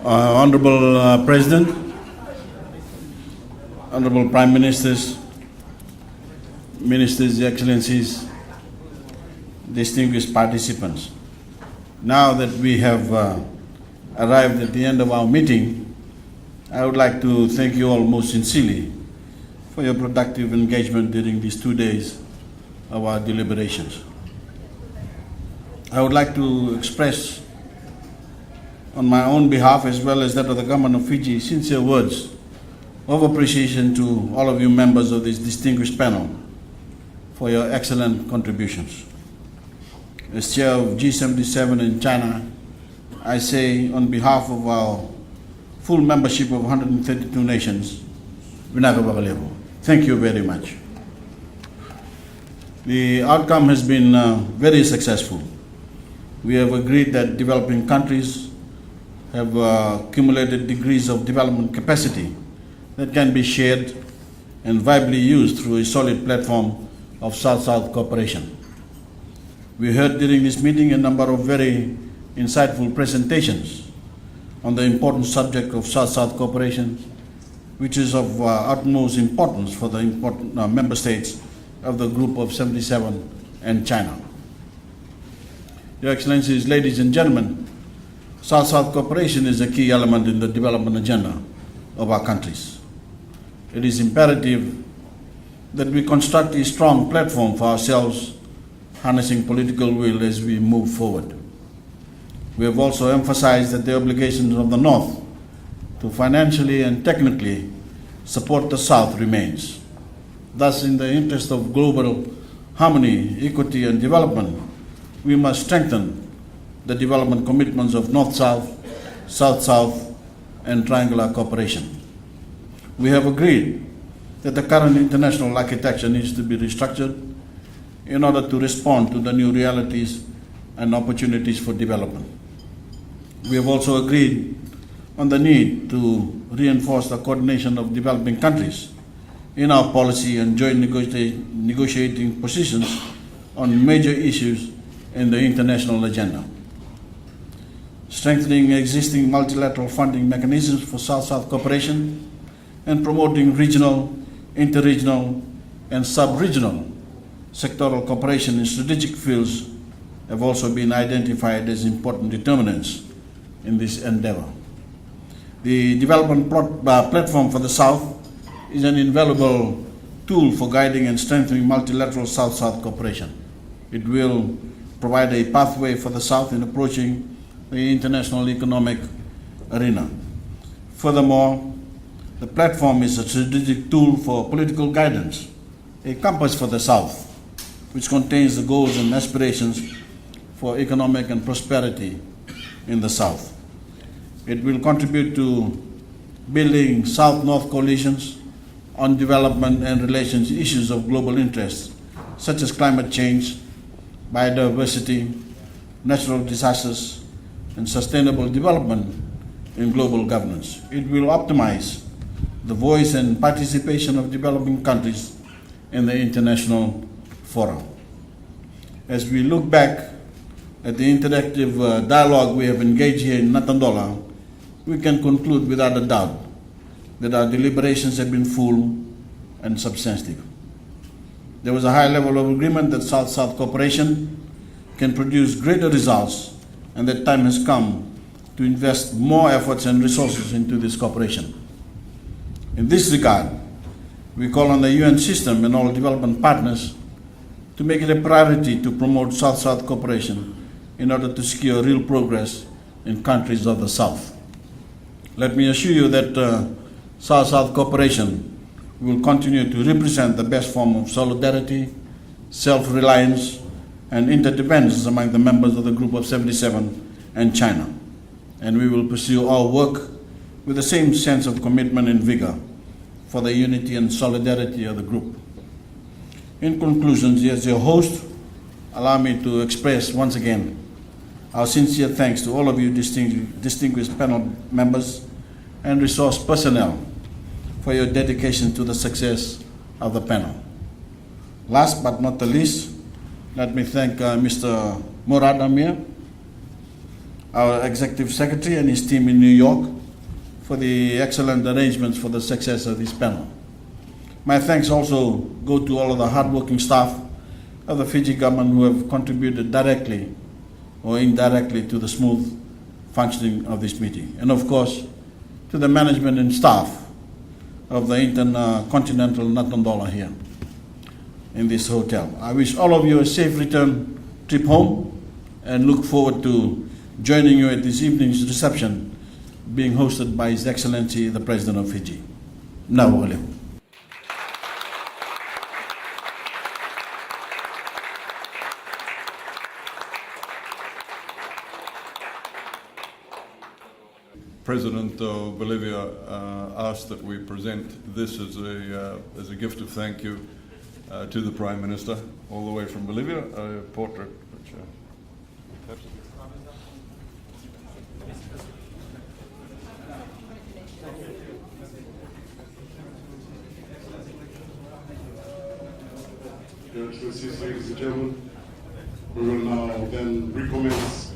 Honorable President, Honorable Prime Ministers, Ministers, Excellencies, distinguished participants. Now that we have arrived at the end of our meeting, I would like to thank you all most sincerely for your productive engagement during these 2 days of our deliberations. I would like to express on my own behalf, as well as that of the government of Fiji, sincere words of appreciation to all of you members of this distinguished panel for your excellent contributions. As chair of G77 in China, I say on behalf of our full membership of 132 nations, thank you very much. The outcome has been very successful. We have agreed that developing countries have accumulated degrees of development capacity that can be shared and viably used through a solid platform of South-South cooperation. We heard during this meeting a number of very insightful presentations on the important subject of South-South cooperation, which is of utmost importance for the important member states of the Group of 77 and China. Your Excellencies, ladies and gentlemen, South-South cooperation is a key element in the development agenda of our countries. It is imperative that we construct a strong platform for ourselves, harnessing political will as we move forward. We have also emphasized that the obligations of the North to financially and technically support the South remains. Thus, in the interest of global harmony, equity, and development, we must strengthen the development commitments of North-South, South-South, and triangular cooperation. We have agreed that the current international architecture needs to be restructured in order to respond to the new realities and opportunities for development. We have also agreed on the need to reinforce the coordination of developing countries in our policy and joint negotiating positions on major issues in the international agenda. Strengthening existing multilateral funding mechanisms for South-South cooperation and promoting regional, interregional, and sub-regional sectoral cooperation in strategic fields have also been identified as important determinants in this endeavor. The development platform for the South is an invaluable tool for guiding and strengthening multilateral South-South cooperation. It will provide a pathway for the South in approaching the international economic arena. Furthermore, the platform is a strategic tool for political guidance, a compass for the South, which contains the goals and aspirations for economic and prosperity in the South. It will contribute to building South-North coalitions on development and relations issues of global interest, such as climate change, biodiversity, natural disasters, and sustainable development in global governance. It will optimize the voice and participation of developing countries in the international forum. As we look back at the interactive dialogue we have engaged here in Natandola, we can conclude without a doubt that our deliberations have been full and substantive. There was a high level of agreement that South-South cooperation can produce greater results, and that time has come to invest more efforts and resources into this cooperation. In this regard, we call on the UN system and all development partners to make it a priority to promote South-South cooperation in order to secure real progress in countries of the South. Let me assure you that South-South cooperation will continue to represent the best form of solidarity, self-reliance, and interdependence among the members of the Group of 77 and China. And we will pursue our work with the same sense of commitment and vigor for the unity and solidarity of the group. In conclusion, as your host, allow me to express once again our sincere thanks to all of you distinguished panel members and resource personnel for your dedication to the success of the panel. Last but not the least, let me thank Mr. Murad Amir our Executive Secretary and his team in New York for the excellent arrangements for the success of this panel. My thanks also go to all of the hardworking staff of the Fiji government who have contributed directly or indirectly to the smooth functioning of this meeting. And of course, to the management and staff of the Intercontinental Natandola here in this hotel. I wish all of you a safe return trip home and look forward to joining you at this evening's reception being hosted by His Excellency the President of Fiji. Nawale. President of Bolivia asked that we present this as a gift of thank you to the Prime Minister, all the way from Bolivia, a portrait which perhaps. Your Excellencies, ladies and gentlemen, we will now then recommence